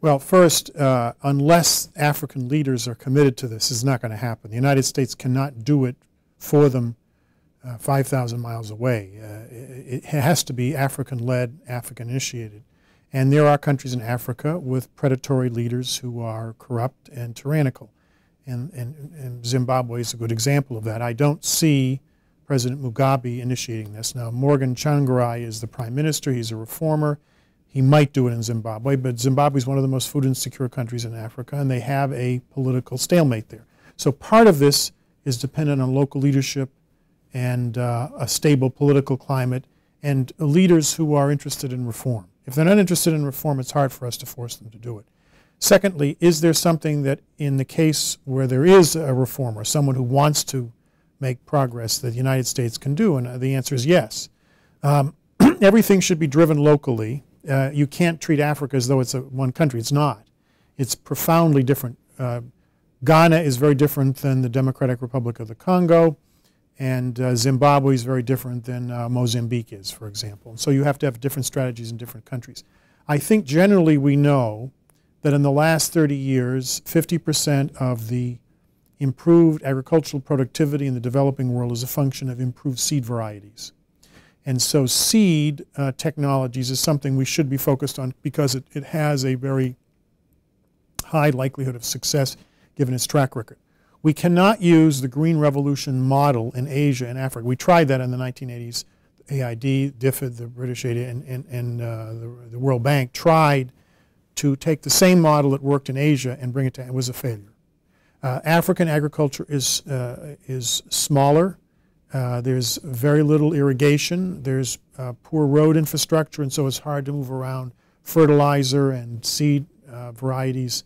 Well, first, unless African leaders are committed to this, it's not going to happen. The United States cannot do it for them 5,000 miles away. It has to be African-led, African-initiated. And there are countries in Africa with predatory leaders who are corrupt and tyrannical. And Zimbabwe is a good example of that. I don't see President Mugabe initiating this. Now, Morgan Tsvangirai is the prime minister. He's a reformer. He might do it in Zimbabwe, but Zimbabwe is one of the most food insecure countries in Africa, and they have a political stalemate there. So part of this is dependent on local leadership and a stable political climate and leaders who are interested in reform. If they're not interested in reform, it's hard for us to force them to do it. Secondly, is there something that in the case where there is a reformer, someone who wants to make progress, that the United States can do? And the answer is yes. Everything should be driven locally. You can't treat Africa as though it's one country. It's not. It's profoundly different. Ghana is very different than the Democratic Republic of the Congo, and Zimbabwe is very different than Mozambique is, for example. So you have to have different strategies in different countries. I think generally we know that in the last 30 years, 50% of the improved agricultural productivity in the developing world is a function of improved seed varieties. And so seed technologies is something we should be focused on because it has a very high likelihood of success given its track record. We cannot use the Green Revolution model in Asia and Africa. We tried that in the 1980s. AID, DFID, the British aid, and the World Bank tried to take the same model that worked in Asia and bring it to, it was a failure. African agriculture is smaller. There's very little irrigation. There's poor road infrastructure, and so it's hard to move around fertilizer and seed varieties,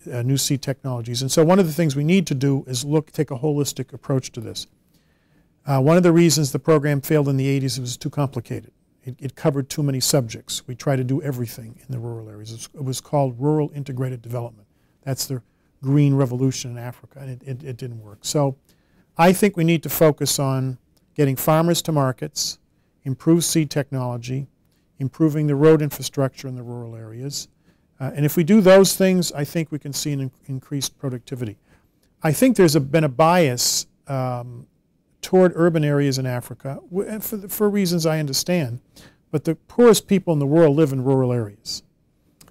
new seed technologies. And so one of the things we need to do is take a holistic approach to this. One of the reasons the program failed in the 80s, it was too complicated. It covered too many subjects. We tried to do everything in the rural areas. It was called Rural Integrated Development. That's the Green Revolution in Africa, and it didn't work. So I think we need to focus on getting farmers to markets, improve seed technology, improving the road infrastructure in the rural areas. And if we do those things, I think we can see an increased productivity. I think there's been a bias toward urban areas in Africa, for reasons I understand. But the poorest people in the world live in rural areas.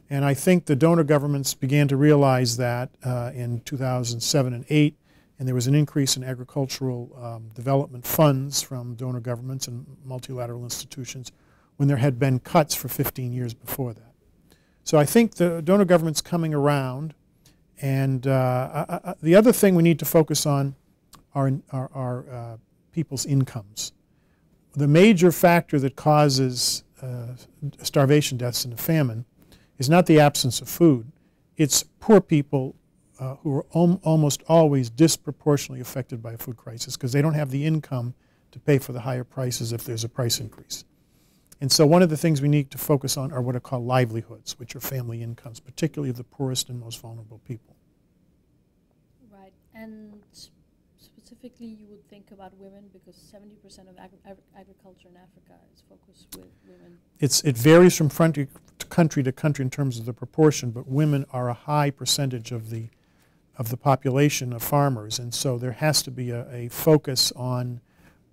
And I think the donor governments began to realize that in 2007 and 2008, and there was an increase in agricultural development funds from donor governments and multilateral institutions when there had been cuts for 15 years before that. So I think the donor government's coming around, and the other thing we need to focus on are people's incomes. The major factor that causes starvation deaths and famine is not the absence of food. It's poor people who are almost always disproportionately affected by a food crisis because they don't have the income to pay for the higher prices if there's a price increase. And so one of the things we need to focus on are what are called livelihoods, which are family incomes, particularly of the poorest and most vulnerable people. Right. And specifically you would think about women because 70% of agriculture in Africa is focused with women. It varies from country to country in terms of the proportion, but women are a high percentage of the population of farmers, and so there has to be a focus on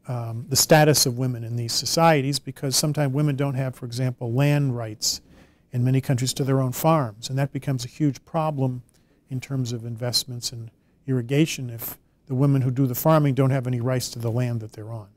the status of women in these societies because sometimes women don't have, for example, land rights in many countries to their own farms, and that becomes a huge problem in terms of investments in irrigation if the women who do the farming don't have any rights to the land that they're on.